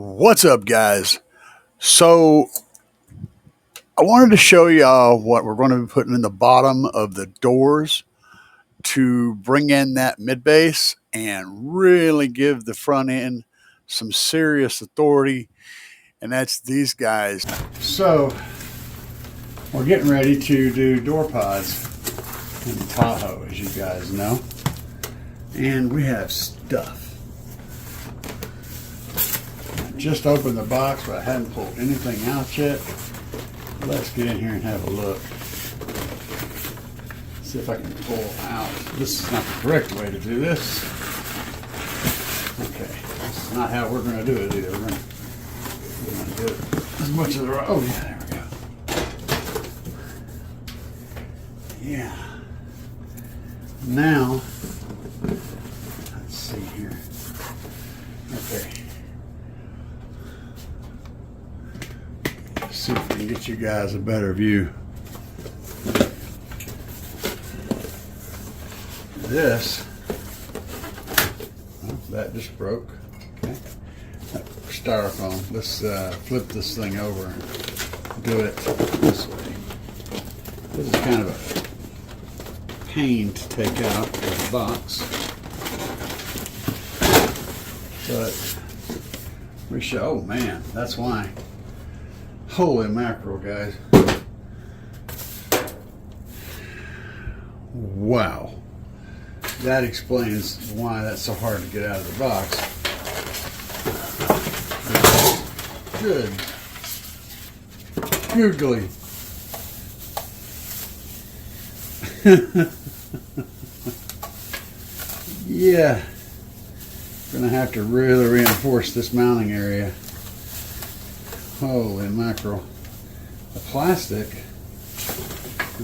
What's up, guys? So I wanted to show y'all what we're going to be putting in the bottom of the doors to bring in that mid bass and really give the front end some serious authority, and that's these guys. So we're getting ready to do door pods in the Tahoe, as you guys know, and we have stuff. Just opened the box, but I haven't pulled anything out yet. Let's get in here and have a look. See if I can pull out. This is not the correct way to do this. Okay, this is not how we're going to do it either. We're going to do it as much as the. Oh yeah, there we go. Yeah. Now, let's see here. Okay. See if we can get you guys a better view. This, oh, that just broke. Okay, styrofoam. Let's flip this thing over and do it this way. This is kind of a pain to take out of the box, but we should. Oh man, that's why. Holy mackerel, guys. Wow. That explains why that's so hard to get out of the box. Good. Googly. Yeah. Gonna have to really reinforce this mounting area. Holy mackerel. The plastic,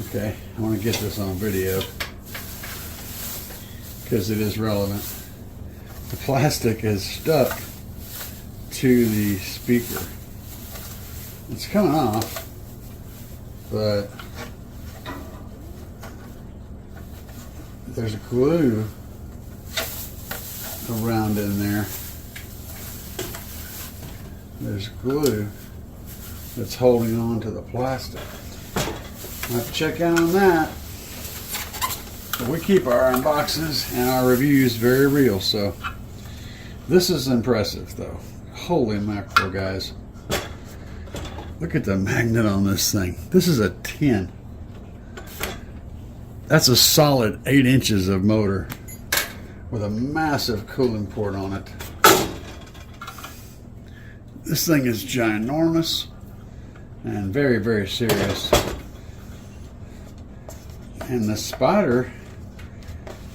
okay, I want to get this on video because it is relevant. The plastic is stuck to the speaker. It's coming off, but there's a glue around in there. There's glue that's holding on to the plastic. I'll have to check out on that. But we keep our unboxings and our reviews very real, so this is impressive though. Holy mackerel, guys. Look at the magnet on this thing. This is a 10. That's a solid 8 inches of motor with a massive cooling port on it. This thing is ginormous and very, very serious. And the spider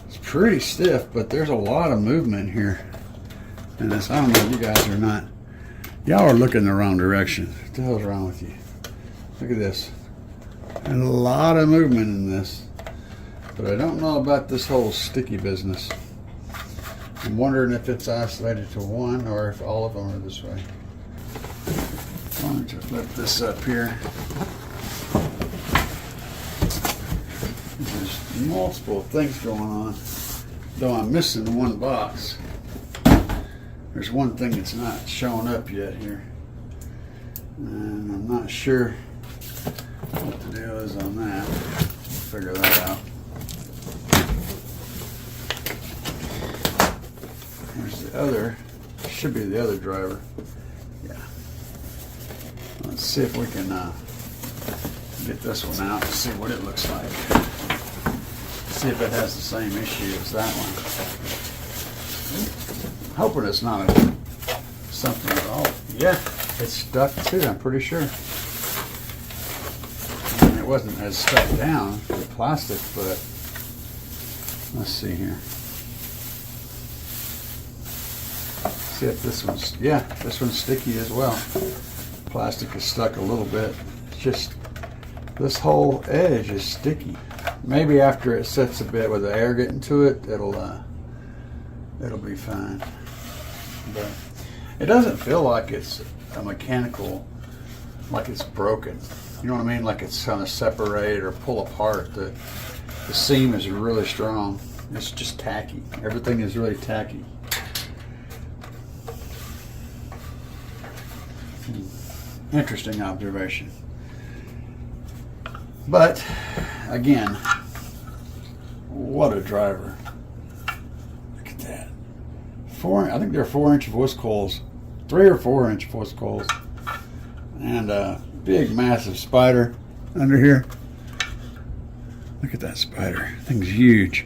is pretty stiff, but there's a lot of movement here. And this, I don't know if you guys are not. Y'all are looking the wrong direction. What the hell's wrong with you? Look at this. And a lot of movement in this. But I don't know about this whole sticky business. I'm wondering if it's isolated to one or if all of them are this way. Why don't you flip this up here? There's multiple things going on. Though I'm missing one box. There's one thing that's not showing up yet here. And I'm not sure what the deal is on that. We'll figure that out. There's the other. Should be the other driver. Yeah. Let's see if we can get this one out and see what it looks like. See if it has the same issue as that one. I'm hoping it's not something at all. Yeah, it's stuck too, I'm pretty sure. I mean, it wasn't as stuck down, the plastic, but let's see here. See if this one's, yeah, this one's sticky as well. Plastic is stuck a little bit. It's just this whole edge is sticky. Maybe after it sets a bit with the air getting to it, it'll be fine. But it doesn't feel like it's a mechanical, like it's broken. You know what I mean? Like it's going to separate or pull apart. The seam is really strong. It's just tacky. Everything is really tacky. Interesting observation. But again, what a driver. Look at that. I think they're 4-inch voice coils, 3 or 4-inch voice coils, and a big massive spider under here. Look at that spider. Thing's huge.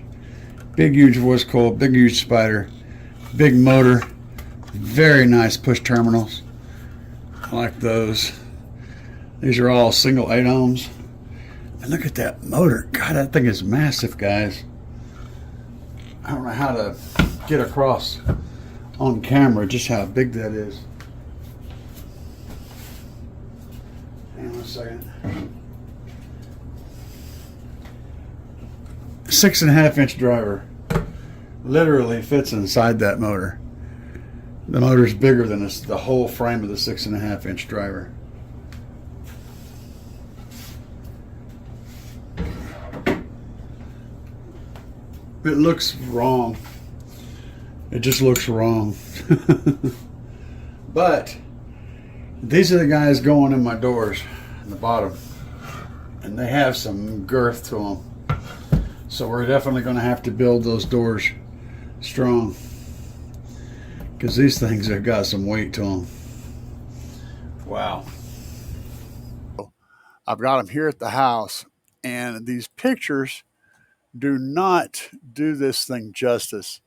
Big huge voice coil, big huge spider, big motor, very nice push terminals. I like those. These are all single 8 ohms. And look at that motor. God, that thing is massive, guys. I don't know how to get across on camera just how big that is. Hang on a second. 6.5-inch driver. Literally fits inside that motor. The motor's bigger than the whole frame of the 6.5-inch driver. It looks wrong. It just looks wrong. But these are the guys going in my doors in the bottom, and they have some girth to them. So we're definitely going to have to build those doors strong, because these things have got some weight to them. Wow. I've got them here at the house, and these pictures do not do this thing justice.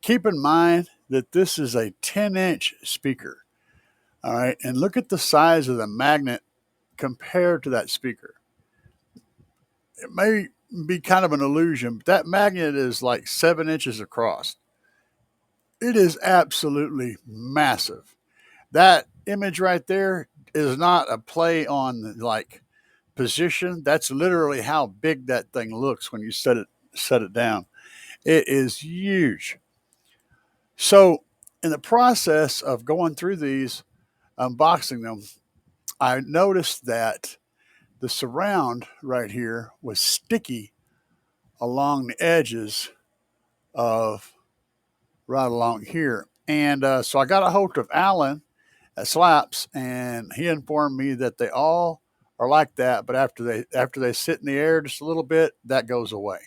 Keep in mind that this is a 10-inch speaker. All right, and look at the size of the magnet compared to that speaker. It may be kind of an illusion, but that magnet is like 7 inches across. It is absolutely massive. That image right there is not a play on like position. That's literally how big that thing looks when you set it down. It is huge. So in the process of going through these, unboxing them, I noticed that the surround right here was sticky along the edges of right along here. And so I got a hold of Alan at SLAPZ, and he informed me that they all are like that, but after they sit in the air just a little bit, that goes away.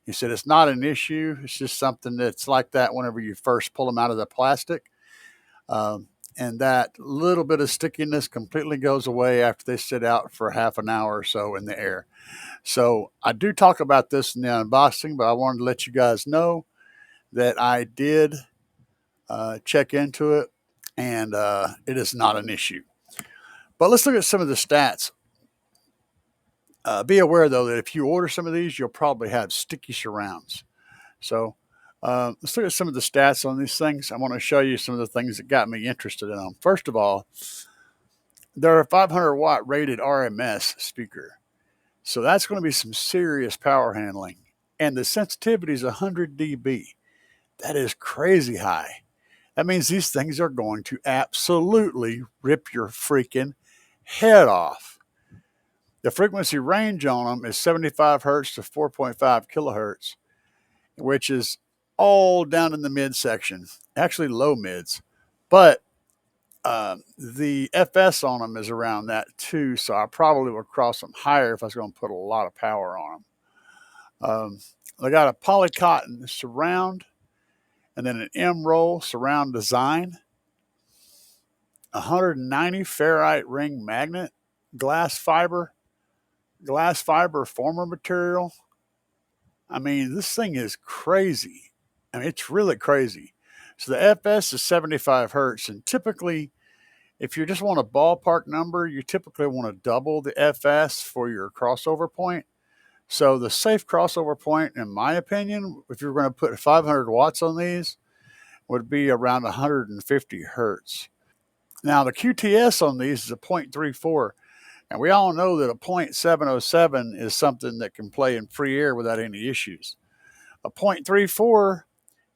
He said it's not an issue. It's just something that's like that whenever you first pull them out of the plastic. And that little bit of stickiness completely goes away after they sit out for half an hour or so in the air. So I do talk about this in the unboxing, but I wanted to let you guys know that I did check into it, and it is not an issue. But let's look at some of the stats. Be aware, though, that if you order some of these, you'll probably have sticky surrounds. So let's look at some of the stats on these things. I want to show you some of the things that got me interested in them. First of all, they're a 500 watt rated RMS speaker. So that's going to be some serious power handling. And the sensitivity is 100 dB. That is crazy high. That means these things are going to absolutely rip your freaking head off. The frequency range on them is 75 hertz to 4.5 kilohertz, which is all down in the midsection, actually low mids. But the FS on them is around that too, so I probably would cross them higher if I was going to put a lot of power on them. They got a polycotton surround, and then an M-roll surround design, 190 ferrite ring magnet, glass fiber former material. I mean, this thing is crazy. I mean, it's really crazy. So the FS is 75 hertz, and typically, if you just want a ballpark number, you typically want to double the FS for your crossover point. So the safe crossover point, in my opinion, if you're going to put 500 watts on these, would be around 150 hertz. Now, the QTS on these is a 0.34, and we all know that a 0.707 is something that can play in free air without any issues. A 0.34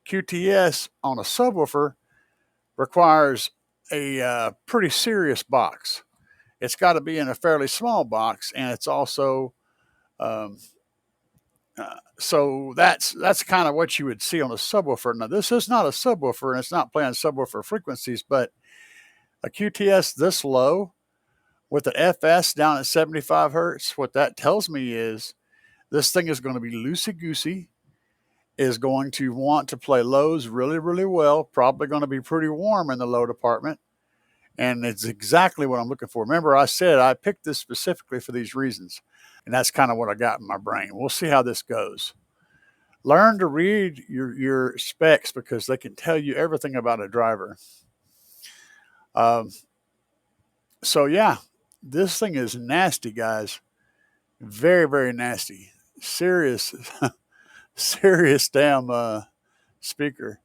QTS on a subwoofer requires a pretty serious box. It's got to be in a fairly small box, and it's also so that's kind of what you would see on a subwoofer. Now, this is not a subwoofer, and it's not playing subwoofer frequencies, but A QTS this low with an FS down at 75 hertz, what that tells me is this thing is going to be loosey-goosey, is going to want to play lows really, really well, probably going to be pretty warm in the low department, and it's exactly what I'm looking for. Remember, I said I picked this specifically for these reasons, and that's kind of what I got in my brain. We'll see how this goes. Learn to read your specs because they can tell you everything about a driver. So yeah, this thing is nasty, guys. Very, very nasty. Serious, serious damn speaker.